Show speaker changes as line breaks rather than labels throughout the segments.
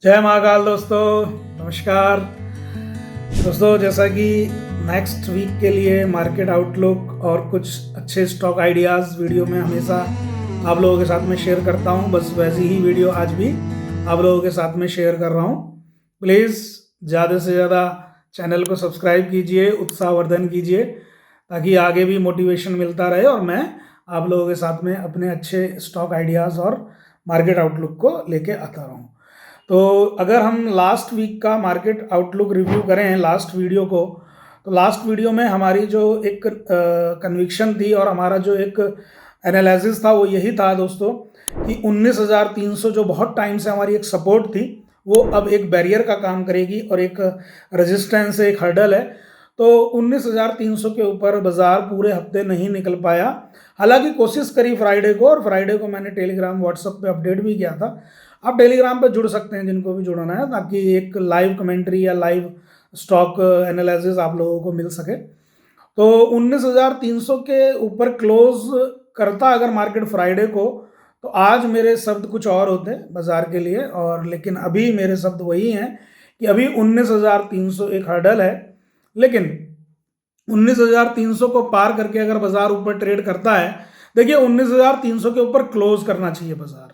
जय महाकाल दोस्तों, नमस्कार दोस्तों। जैसा कि नेक्स्ट वीक के लिए मार्केट आउटलुक और कुछ अच्छे स्टॉक आइडियाज़ वीडियो में हमेशा आप लोगों के साथ में शेयर करता हूं, बस वैसी ही वीडियो आज भी आप लोगों के साथ में शेयर कर रहा हूं। प्लीज़ ज़्यादा से ज़्यादा चैनल को सब्सक्राइब कीजिए, उत्साहवर्धन कीजिए, ताकि आगे भी मोटिवेशन मिलता रहे और मैं आप लोगों के साथ में अपने अच्छे स्टॉक आइडियाज़ और मार्केट आउटलुक को लेके आता रहूं। तो अगर हम लास्ट वीक का मार्केट आउटलुक रिव्यू करें लास्ट वीडियो को, तो लास्ट वीडियो में हमारी जो एक कन्विक्शन थी और हमारा जो एक एनालिसिस था वो यही था दोस्तों कि 19,300 जो बहुत टाइम से हमारी एक सपोर्ट थी वो अब एक बैरियर का काम करेगी और एक रेजिस्टेंस, एक हर्डल है। तो 19,300 के ऊपर बाजार पूरे हफ्ते नहीं निकल पाया। हालांकि कोशिश करी फ्राइडे को, और फ्राइडे को मैंने टेलीग्राम व्हाट्सएप पे अपडेट भी किया था। आप टेलीग्राम पे जुड़ सकते हैं जिनको भी जुड़ना है, ताकि एक लाइव कमेंट्री या लाइव स्टॉक एनालिसिस आप लोगों को मिल सके। तो 19,300 के ऊपर क्लोज करता अगर मार्केट फ्राइडे को, तो आज मेरे शब्द कुछ और होते बाजार के लिए, और लेकिन अभी मेरे शब्द वही हैं कि अभी 19,300 एक हर्डल है। लेकिन 19,300 को पार करके अगर बाजार ऊपर ट्रेड करता है, देखिए 19,300 के ऊपर क्लोज करना चाहिए बाजार।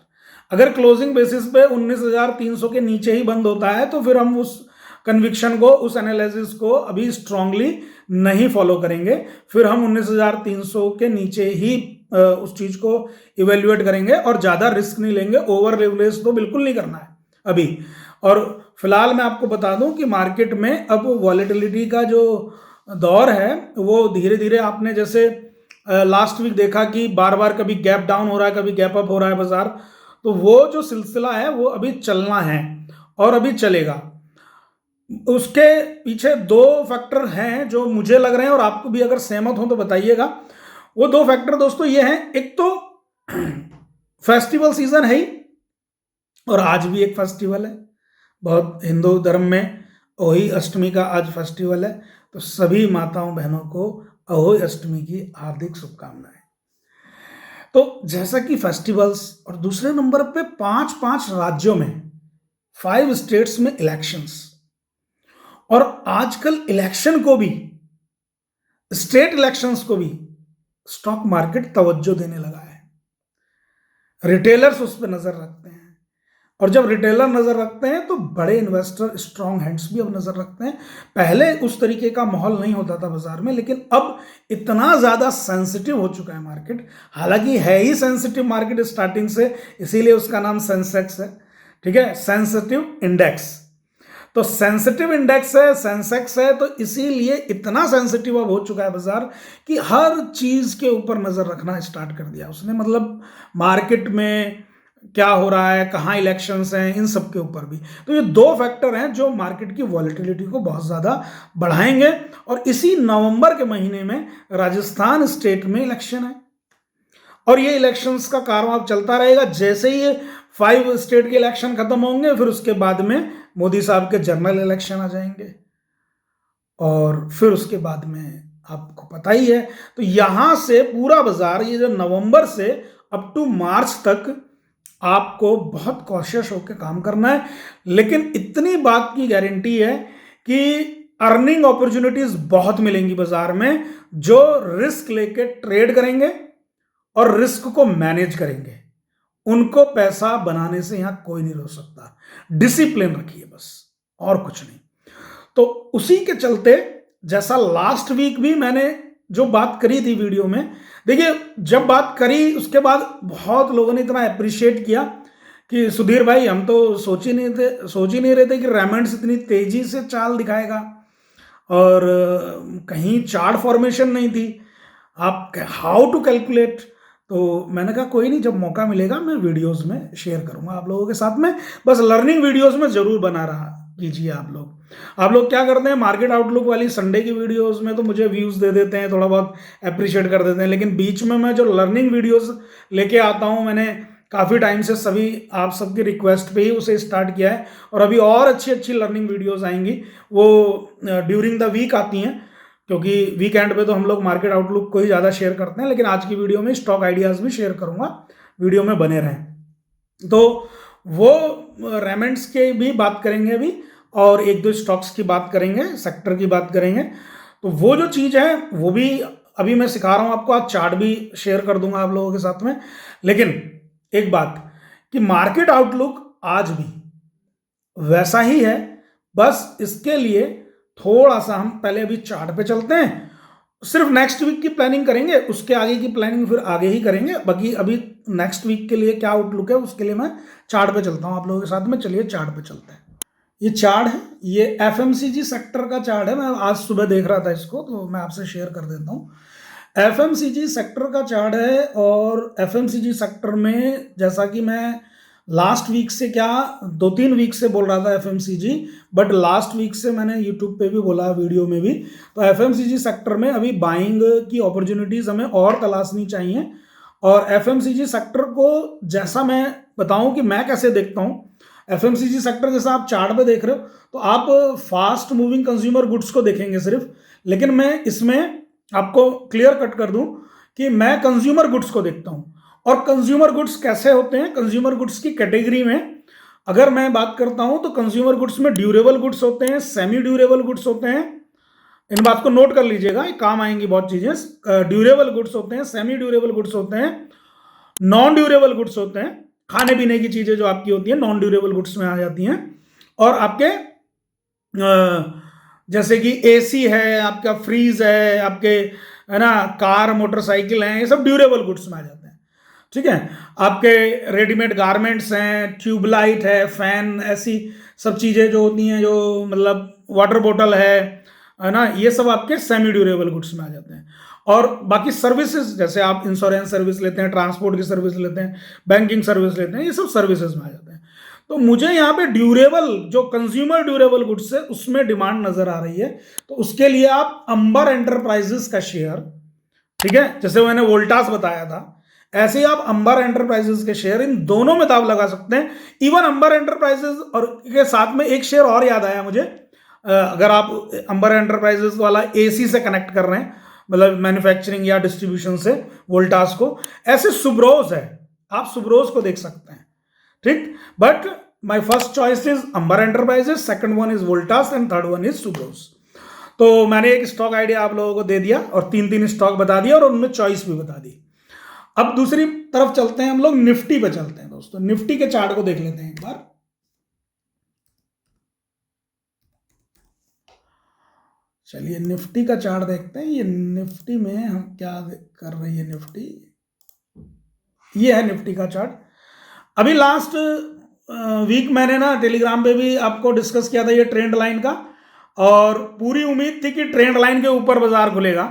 अगर क्लोजिंग बेसिस पे 19,300 के नीचे ही बंद होता है तो फिर हम उस कन्विक्शन को, उस एनालिसिस को अभी स्ट्रांगली नहीं फॉलो करेंगे। फिर हम 19,300 के नीचे ही उस चीज को इवेल्युएट करेंगे और ज्यादा रिस्क नहीं लेंगे। ओवर लेवरेज तो बिल्कुल नहीं करना है अभी। और फिलहाल मैं आपको बता दूं कि मार्केट में अब वॉलेटिलिटी का जो दौर है वो धीरे धीरे, आपने जैसे लास्ट वीक देखा कि बार बार कभी गैप डाउन हो रहा है, कभी गैप अप हो रहा है बाजार, तो वो जो सिलसिला है वो अभी चलना है और अभी चलेगा। उसके पीछे दो फैक्टर हैं जो मुझे लग रहे हैं, और आपको भी अगर सहमत हो तो बताइएगा। वो दो फैक्टर दोस्तों ये हैं, एक तो फेस्टिवल सीजन है ही, और आज भी एक फेस्टिवल है। बहुत हिंदू धर्म में अहोई अष्टमी का आज फेस्टिवल है, तो सभी माताओं बहनों को अहोई अष्टमी की हार्दिक शुभकामनाएं। तो जैसा कि फेस्टिवल्स, और दूसरे नंबर पे 5-5 राज्यों में, 5 स्टेट्स में इलेक्शंस, और आजकल इलेक्शन को भी, स्टेट इलेक्शंस को भी स्टॉक मार्केट तवज्जो देने लगा है। रिटेलर्स उस पर नजर रखते हैं, और जब रिटेलर नजर रखते हैं तो बड़े इन्वेस्टर, स्ट्रॉन्ग हैंड्स भी अब नजर रखते हैं। पहले उस तरीके का माहौल नहीं होता था बाजार में, लेकिन अब इतना ज्यादा सेंसिटिव हो चुका है मार्केट। हालांकि है ही सेंसिटिव मार्केट स्टार्टिंग से, इसीलिए उसका नाम सेंसेक्स है, ठीक है, सेंसिटिव इंडेक्स। तो सेंसिटिव इंडेक्स है, सेंसेक्स है, तो इसीलिए इतना सेंसिटिव अब हो चुका है बाजार कि हर चीज के ऊपर नजर रखना स्टार्ट कर दिया उसने। मतलब मार्केट में क्या हो रहा है, कहाँ इलेक्शंस हैं, इन सब के ऊपर भी। तो ये दो फैक्टर हैं जो मार्केट की वॉलेटिलिटी को बहुत ज्यादा बढ़ाएंगे। और इसी नवंबर के महीने में राजस्थान स्टेट में इलेक्शन है, और ये इलेक्शंस का कारवां अब चलता रहेगा। जैसे ही ये 5 स्टेट के इलेक्शन खत्म होंगे, फिर उसके बाद में मोदी साहब के जनरल इलेक्शन आ जाएंगे, और फिर उसके बाद में आपको पता ही है। तो यहां से पूरा बाजार, ये जो नवंबर से अप टू मार्च तक, आपको बहुत कॉशियस होकर काम करना है। लेकिन इतनी बात की गारंटी है कि अर्निंग अपॉर्चुनिटीज बहुत मिलेंगी बाजार में। जो रिस्क लेके ट्रेड करेंगे और रिस्क को मैनेज करेंगे, उनको पैसा बनाने से यहां कोई नहीं रोक सकता। डिसिप्लिन रखिए बस, और कुछ नहीं। तो उसी के चलते, जैसा लास्ट वीक भी मैंने जो बात करी थी वीडियो में, देखिए जब बात करी उसके बाद बहुत लोगों ने इतना अप्रिशिएट किया कि सुधीर भाई, हम तो सोच ही नहीं रहे थे कि रेमंड्स इतनी तेजी से चाल दिखाएगा, और कहीं चार्ट फॉर्मेशन नहीं थी। आप हाउ टू कैलकुलेट। तो मैंने कहा कोई नहीं, जब मौका मिलेगा मैं वीडियोस में शेयर करूंगा आप लोगों के साथ में। बस लर्निंग वीडियोस में जरूर बना रहा कीजिए आप लोग क्या करते हैं, मार्केट आउटलुक वाली संडे की वीडियोस में तो मुझे व्यूज दे देते हैं, थोड़ा बहुत अप्रिशिएट कर देते हैं, लेकिन बीच में मैं जो लर्निंग वीडियोस लेके आता हूं, मैंने काफ़ी टाइम से सभी आप सबकी रिक्वेस्ट पे ही उसे स्टार्ट किया है, और अभी और अच्छी अच्छी लर्निंग वीडियोस आएंगी। वो ड्यूरिंग द वीक आती हैं, क्योंकि वीकेंड पे तो हम लोग मार्केट आउटलुक को ही ज़्यादा शेयर करते हैं, लेकिन आज की वीडियो में स्टॉक आइडियाज़ भी शेयर करूंगा। वीडियो में बने रहें। तो वो रेमेंड्स के भी बात करेंगे अभी, और एक दो स्टॉक्स की बात करेंगे, सेक्टर की बात करेंगे। तो वो जो चीज़ है वो भी अभी मैं सिखा रहा हूँ आपको, आज चार्ट भी शेयर कर दूंगा आप लोगों के साथ में। लेकिन एक बात कि मार्केट आउटलुक आज भी वैसा ही है, बस इसके लिए थोड़ा सा हम पहले अभी चार्ट पे चलते हैं। सिर्फ नेक्स्ट वीक की प्लानिंग करेंगे, उसके आगे की प्लानिंग फिर आगे ही करेंगे। बाकी अभी नेक्स्ट वीक के लिए क्या आउटलुक है उसके लिए मैं चार्ट पे चलता हूँ आप लोगों के साथ में। चलिए चार्ट पे चलते हैं। ये चार्ट है, ये एफएमसीजी सेक्टर का चार्ट है। मैं आज सुबह देख रहा था इसको, तो मैं आपसे शेयर कर देता हूँ। एफएमसीजी सेक्टर का चार्ट है, और एफएमसीजी सेक्टर में जैसा कि मैं लास्ट वीक से, क्या 2-3 वीक से बोल रहा था एफएमसीजी, बट लास्ट वीक से मैंने यूट्यूब पे भी बोला, वीडियो में भी। तो एफएमसीजी सेक्टर में अभी बाइंग की अपॉर्चुनिटीज हमें और तलाशनी चाहिए। और एफएमसीजी सेक्टर को जैसा मैं बताऊं कि मैं कैसे देखता हूं, एफएमसीजी सेक्टर जैसा आप चार्ट पे देख रहे हो, तो आप फास्ट मूविंग कंज्यूमर गुड्स को देखेंगे सिर्फ। लेकिन मैं इसमें आपको क्लियर कट कर दूं कि मैं कंज्यूमर गुड्स को देखता हूं। और कंज्यूमर गुड्स कैसे होते हैं, कंज्यूमर गुड्स की कैटेगरी में अगर मैं बात करता हूं तो कंज्यूमर गुड्स में ड्यूरेबल गुड्स होते हैं, सेमी ड्यूरेबल गुड्स होते हैं। इन बात को नोट कर लीजिएगा, काम आएंगी बहुत चीजें। ड्यूरेबल गुड्स होते हैं, सेमी ड्यूरेबल गुड्स होते हैं, नॉन ड्यूरेबल गुड्स होते हैं। खाने पीने की चीजें जो आपकी होती हैं नॉन ड्यूरेबल गुड्स में आ जाती हैं। और आपके जैसे कि एसी है, आपका फ्रीज है, आपके है ना, कार मोटरसाइकिल हैं, ये सब ड्यूरेबल गुड्स में आ जाते हैं। ठीक है। आपके रेडीमेड गारमेंट्स हैं, ट्यूबलाइट है, फैन, ऐसी सब चीजें जो होती हैं, जो मतलब वाटर बोतल है ना, ये सब आपके सेमी ड्यूरेबल गुड्स में आ जाते हैं। और बाकी सर्विसेज, जैसे आप इंश्योरेंस सर्विस लेते हैं, ट्रांसपोर्ट की सर्विस लेते हैं, बैंकिंग सर्विस लेते हैं, ये सब सर्विसेज में आ जाते हैं। तो मुझे यहाँ पे ड्यूरेबल, जो कंज्यूमर ड्यूरेबल गुड्स है उसमें डिमांड नजर आ रही है। तो उसके लिए आप अंबर एंटरप्राइजेस का शेयर, ठीक है, जैसे मैंने वोल्टास बताया था, ऐसे ही आप अंबर एंटरप्राइजेस के शेयर, इन दोनों में दाव लगा सकते हैं। इवन अंबर एंटरप्राइजेस और के साथ में एक शेयर और याद आया मुझे, अगर आप अंबर एंटरप्राइजेस वाला एसी से कनेक्ट कर रहे हैं, मतलब मैन्युफैक्चरिंग या डिस्ट्रीब्यूशन से वोल्टास को, ऐसे सुब्रोज है, आप सुब्रोज को देख सकते हैं। ठीक, but my first choice is Amber Enterprises, second one is Voltas and third one is Subros. तो मैंने एक स्टॉक आइडिया आप लोगों को दे दिया और 3-3 स्टॉक बता दिया और उनमें चॉइस भी बता दी। अब दूसरी तरफ चलते हैं, हम लोग निफ्टी पे चलते हैं दोस्तों। निफ्टी के चार्ट को देख लेते हैं एक बार। चलिए निफ्टी का चार्ट देखते हैं। ये निफ्टी में हम क्या कर रही है निफ्टी, ये है निफ्टी का चार्ट। अभी लास्ट वीक मैंने ना टेलीग्राम पे भी आपको डिस्कस किया था ये ट्रेंड लाइन का, और पूरी उम्मीद थी कि ट्रेंड लाइन के ऊपर बाजार खुलेगा।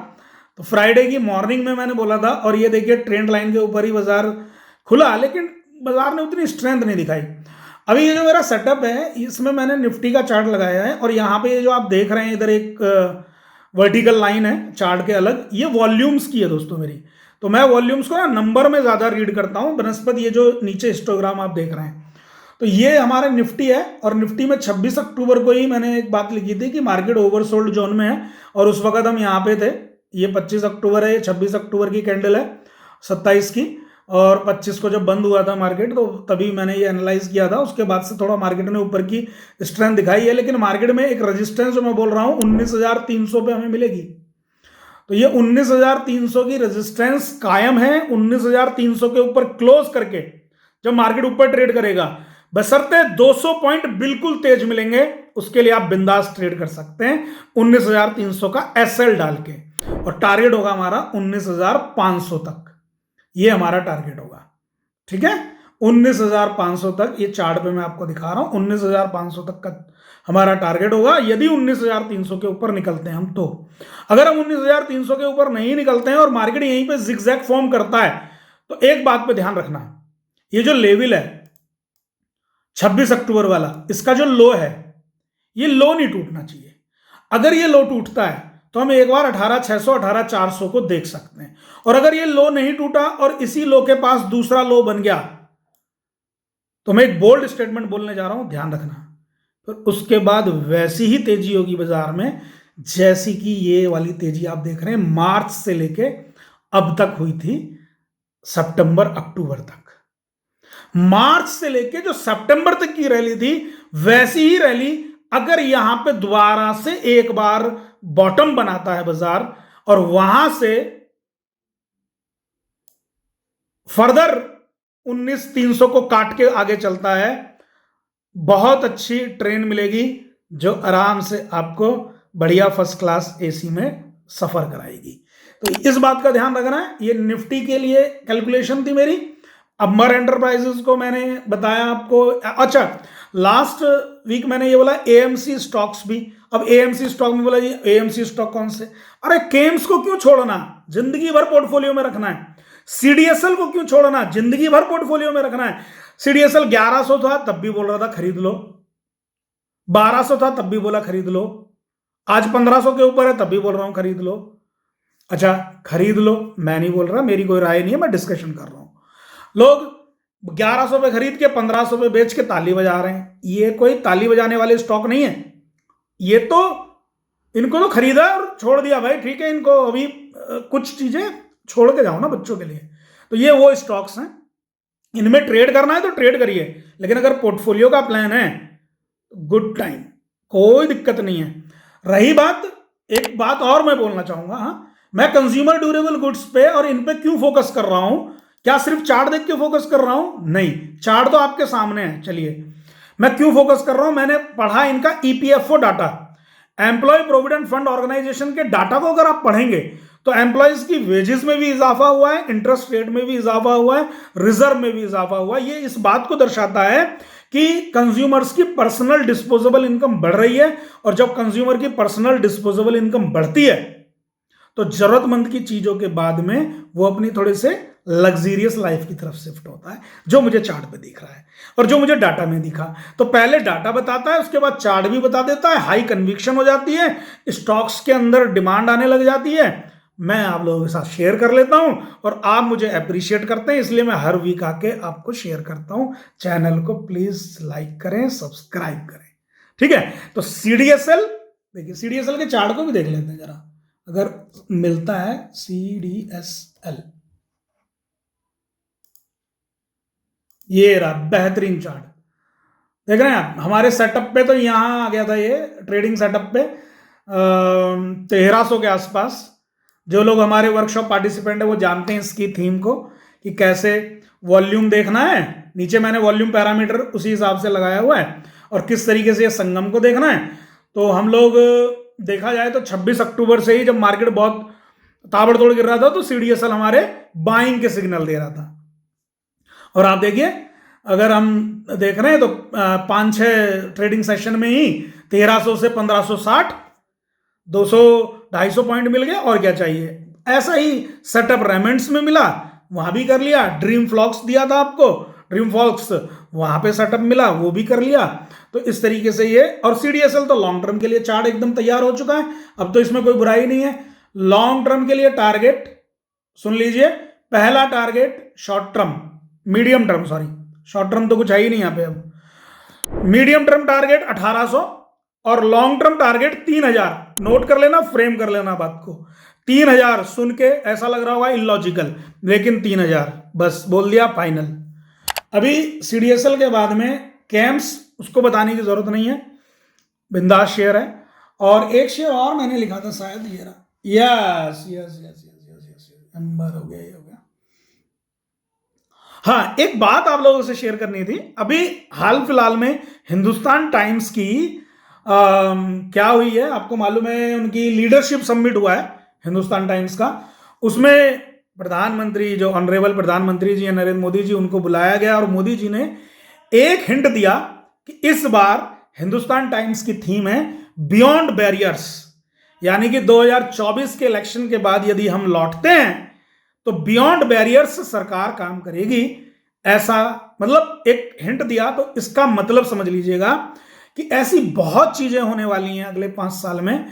तो फ्राइडे की मॉर्निंग में मैंने बोला था, और ये देखिए ट्रेंड लाइन के ऊपर ही बाजार खुला, लेकिन बाजार ने उतनी स्ट्रेंथ नहीं दिखाई। अभी ये जो मेरा सेटअप है इसमें मैंने निफ्टी का चार्ट लगाया है, और यहाँ पे जो आप देख रहे हैं इधर एक वर्टिकल लाइन है चार्ट के अलग, ये वॉल्यूम्स की है दोस्तों मेरी। तो मैं वॉल्यूम्स को ना नंबर में ज्यादा रीड करता हूं बनस्पत ये जो नीचे हिस्टोग्राम आप देख रहे हैं। तो ये हमारा निफ्टी है, और निफ्टी में 26 अक्टूबर को ही मैंने एक बात लिखी थी कि मार्केट ओवरसोल्ड जोन में है, और उस वक्त हम यहाँ पे थे। ये 25 अक्टूबर है, ये 26 अक्टूबर की कैंडल है 27 की, और 25 को जब बंद हुआ था मार्केट तो तभी मैंने ये एनालाइज किया था। उसके बाद से थोड़ा मार्केट ने ऊपर की स्ट्रेंथ दिखाई है, लेकिन मार्केट में एक रेजिस्टेंस जो मैं बोल रहा हूँ 19,300 पे हमें मिलेगी। तो ये 19,300 की रेजिस्टेंस कायम है। 19,300 के ऊपर क्लोज करके जब मार्केट ऊपर ट्रेड करेगा, बशर्ते 200 पॉइंट बिल्कुल तेज मिलेंगे, उसके लिए आप बिंदास ट्रेड कर सकते हैं 19,300 का एसएल डाल के, और टारगेट होगा हमारा 19,500 तक। ये हमारा टारगेट होगा, ठीक है, 19,500 तक। ये चार्ट पे मैं आपको दिखा रहा हूं, 19,500 तक का हमारा टारगेट होगा यदि 19,300 के ऊपर निकलते हैं हम। तो अगर हम 19,300 के ऊपर नहीं निकलते हैं और मार्केट यहीं पे जिगजैग फॉर्म करता है, तो एक बात पे ध्यान रखना, ये जो लेवल है 26 अक्टूबर वाला, इसका जो लो है, ये लो नहीं टूटना चाहिए। अगर ये लो टूटता है तो हम एक बार 18,600 18,400 को देख सकते हैं, और अगर ये लो नहीं टूटा और इसी लो के पास दूसरा लो बन गया, तो मैं एक बोल्ड स्टेटमेंट बोलने जा रहा हूं, ध्यान रखना। फिर उसके बाद वैसी ही तेजी होगी बाजार में जैसी कि ये वाली तेजी आप देख रहे हैं मार्च से लेके अब तक हुई थी, सितंबर अक्टूबर तक। मार्च से लेके जो सितंबर तक की रैली थी वैसी ही रैली अगर यहां पे दोबारा से एक बार बॉटम बनाता है बाजार और वहां से फर्दर 19,300 को काट के आगे चलता है, बहुत अच्छी ट्रेन मिलेगी जो आराम से आपको बढ़िया फर्स्ट क्लास एसी में सफर कराएगी। तो इस बात का ध्यान रखना है। ये निफ्टी के लिए कैलकुलेशन थी मेरी। अमर एंटरप्राइजेस को मैंने बताया आपको। अच्छा, लास्ट वीक मैंने ये बोला एएमसी स्टॉक्स भी। अब एएमसी स्टॉक में बोला ये एएमसी स्टॉक कौन से? अरे केम्स को क्यों छोड़ना, जिंदगी भर पोर्टफोलियो में रखना है। सीडीएसएल को क्यों छोड़ना, जिंदगी भर पोर्टफोलियो में रखना है। सीडीएसएल 1100 था तब भी बोल रहा था खरीद लो, 1200 था तब भी बोला खरीद लो, आज 1500 के ऊपर है तब भी बोल रहा हूं खरीद लो। अच्छा, खरीद लो मैं नहीं बोल रहा, मेरी कोई राय नहीं है, मैं डिस्कशन कर रहा हूं। लोग 1100 पे खरीद के 1500 पे बेच के ताली बजा रहे हैं। ये कोई ताली बजाने वाले स्टॉक नहीं है। ये तो इनको तो खरीदा और छोड़ दिया भाई, ठीक है। इनको अभी कुछ चीजें छोड़ के जाओ ना बच्चों के लिए। तो ये वो स्टॉक्स हैं, इनमें ट्रेड करना है तो ट्रेड करिए, लेकिन अगर पोर्टफोलियो का प्लान है गुड टाइम, कोई दिक्कत नहीं है। रही बात, एक बात और मैं बोलना चाहूंगा। हाँ, मैं कंज्यूमर ड्यूरेबल गुड्स पे और इन पे क्यों फोकस कर रहा हूं? क्या सिर्फ चार्ट देख के फोकस कर रहा हूं? नहीं, चार्ट तो आपके सामने है। चलिए मैं क्यों फोकस कर रहा हूं, मैंने पढ़ा इनका EPFO data, employee provident fund organisation के डाटा को अगर आप पढ़ेंगे तो एम्प्लॉयज की वेजेस में भी इजाफा हुआ है, इंटरेस्ट रेट में भी इजाफा हुआ है, रिजर्व में भी इजाफा हुआ है। ये इस बात को दर्शाता है कि कंज्यूमर्स की पर्सनल डिस्पोजेबल इनकम बढ़ रही है, और जब कंज्यूमर की पर्सनल डिस्पोजेबल इनकम बढ़ती है तो जरूरतमंद की चीजों के बाद में वो अपनी थोड़े से लग्जरियस लाइफ की तरफ शिफ्ट होता है, जो मुझे चार्ट पे दिख रहा है और जो मुझे डाटा में दिखा। तो पहले डाटा बताता है, उसके बाद चार्ट भी बता देता है, हाई कन्विक्शन हो जाती है, स्टॉक्स के अंदर डिमांड आने लग जाती है। मैं आप लोगों के साथ शेयर कर लेता हूं और आप मुझे अप्रिशिएट करते हैं, इसलिए मैं हर वीक आके आपको शेयर करता हूं। चैनल को प्लीज लाइक करें, सब्सक्राइब करें, ठीक है। तो सीडीएसएल देखिए, सीडीएसएल के चार्ट को भी देख लेते हैं जरा, अगर मिलता है। सीडीएसएल ये रहा बेहतरीन चार्ट, देख रहे हैं आप। हमारे सेटअप पे तो यहां आ गया था, ये ट्रेडिंग सेटअप पे 1300 के आसपास। जो लोग हमारे वर्कशॉप पार्टिसिपेंट है वो जानते हैं इसकी थीम को, कि कैसे वॉल्यूम देखना है। नीचे मैंने वॉल्यूम पैरामीटर उसी हिसाब से लगाया हुआ है, और किस तरीके से संगम को देखना है। तो हम लोग देखा जाए तो 26 अक्टूबर से ही, जब मार्केट बहुत ताबड़तोड़ गिर रहा था, तो सीडीएसएल हमारे बाइंग के सिग्नल दे रहा था। और आप देखिए, अगर हम देख रहे हैं तो 5-6 ट्रेडिंग सेशन में ही 1300 से 1560, 200-250 पॉइंट मिल गए, और क्या चाहिए। ऐसा ही सेटअप रेमेंड्स में मिला, वहां भी कर लिया। ड्रीम फ्लॉक्स दिया था आपको, ड्रीम फ्लॉक्स वहां पे सेटअप मिला, वो भी कर लिया। तो इस तरीके से ये, और सीडीएसएल तो लॉन्ग टर्म के लिए चार्ट एकदम तैयार हो चुका है, अब तो इसमें कोई बुराई नहीं है। लॉन्ग टर्म के लिए टारगेट सुन लीजिए, पहला target short term, medium term, sorry short term तो कुछ है ही नहीं यहां पे। अब मीडियम टर्म टारगेट 1800 और लॉन्ग टर्म टारगेट 3000। नोट कर लेना, फ्रेम कर लेना बात को। 3000 सुन के ऐसा लग रहा होगा इलॉजिकल, लेकिन 3000 बस बोल दिया फाइनल। अभी सीडीएसएल के बाद में कैम्स, उसको बताने की जरूरत नहीं है, बिंदास शेयर है। और एक शेयर और मैंने लिखा था शायद, ये रहा, yes yes yes yes yes yes, number हो गया, ये हो गया। हाँ, एक बात आप लोगों से शेयर करनी थी। अभी हाल फिलहाल में हिंदुस्तान टाइम्स की क्या हुई है आपको मालूम है, उनकी लीडरशिप समिट हुआ है हिंदुस्तान टाइम्स का। उसमें प्रधानमंत्री, जो ऑनरेबल प्रधानमंत्री जी हैं नरेंद्र मोदी जी, उनको बुलाया गया, और मोदी जी ने एक हिंट दिया कि इस बार हिंदुस्तान टाइम्स की थीम है बियॉन्ड बैरियर्स, यानी कि 2024 के इलेक्शन के बाद यदि हम लौटते हैं तो बियॉन्ड बैरियर्स सरकार काम करेगी। ऐसा मतलब एक हिंट दिया। तो इसका मतलब समझ लीजिएगा कि ऐसी बहुत चीजें होने वाली हैं अगले 5 साल में,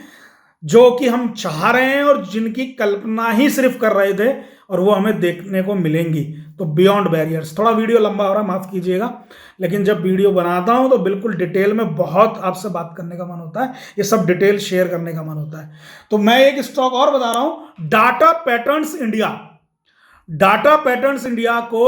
जो कि हम चाह रहे हैं और जिनकी कल्पना ही सिर्फ कर रहे थे, और वो हमें देखने को मिलेंगी। तो बियॉन्ड बैरियर्स, थोड़ा वीडियो लंबा हो रहा है, माफ कीजिएगा, लेकिन जब वीडियो बनाता हूं तो बिल्कुल डिटेल में बहुत आपसे बात करने का मन होता है, ये सब डिटेल शेयर करने का मन होता है। तो मैं एक स्टॉक और बता रहा हूं, data patterns India. Data patterns India को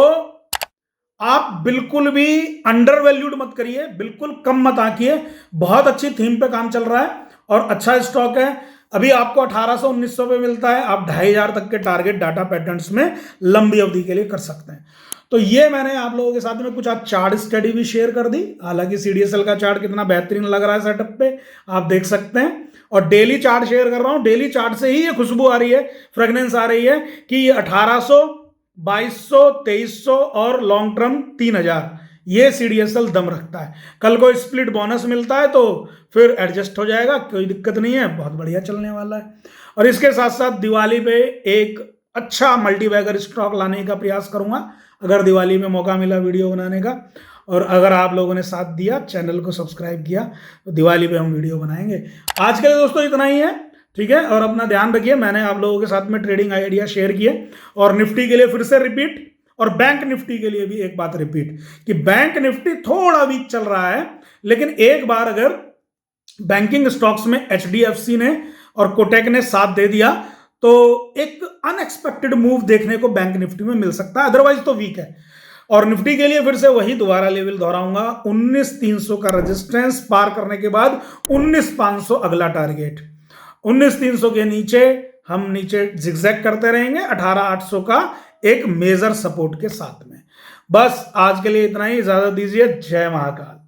आप बिल्कुल भी अंडर वैल्यूड मत करिए, बिल्कुल कम मत आंकिए। बहुत अच्छी थीम पे काम चल रहा है और अच्छा स्टॉक है। अभी आपको 1800-1900 पे मिलता है, आप 2500 तक के टारगेट डाटा पैटर्न्स में लंबी अवधि के लिए कर सकते हैं। तो ये मैंने आप लोगों के साथ में कुछ आज चार्ट स्टडी भी शेयर कर दी। हालांकि सीडीएसएल का चार्ट कितना बेहतरीन लग रहा है सेटअप पे, आप देख सकते हैं। और डेली चार्ट शेयर कर रहा हूं, डेली चार्ट से ही ये खुशबू आ रही है, फ्रेगनेंस आ रही है कि ये 1800, 2200, 2300 और लॉन्ग टर्म 3000, ये सीडीएसएल दम रखता है। कल को स्प्लिट बोनस मिलता है तो फिर एडजस्ट हो जाएगा, कोई दिक्कत नहीं है, बहुत बढ़िया चलने वाला है। और इसके साथ साथ दिवाली पे एक अच्छा मल्टीबैगर स्टॉक लाने का प्रयास करूंगा, अगर दिवाली में मौका मिला वीडियो बनाने का। और अगर आप लोगों ने साथ दिया, चैनल को सब्सक्राइब किया, तो दिवाली पे हम वीडियो बनाएंगे। आज के लिए दोस्तों इतना ही है, ठीक है। और अपना ध्यान रखिए, मैंने आप लोगों के साथ में ट्रेडिंग आइडिया शेयर किए। और निफ्टी के लिए फिर से रिपीट, और बैंक निफ्टी के लिए भी एक बात रिपीट कि बैंक निफ्टी थोड़ा वीक चल रहा है, लेकिन एक बार अगर बैंकिंग स्टॉक्स में एचडीएफसी ने और कोटक ने साथ दे दिया तो एक अनएक्सपेक्टेड मूव देखने को बैंक निफ्टी में मिल सकता है, अदरवाइज तो वीक है। और निफ्टी के लिए फिर से वही दोबारा लेवल दोहराऊंगा, 19300 का रेजिस्टेंस पार करने के बाद 19500 अगला टारगेट। 19300 के नीचे हम नीचे जिगजैग करते रहेंगे 18800 का एक मेजर सपोर्ट के साथ में। बस आज के लिए इतना ही, इजाजत दीजिए। जय महाकाल।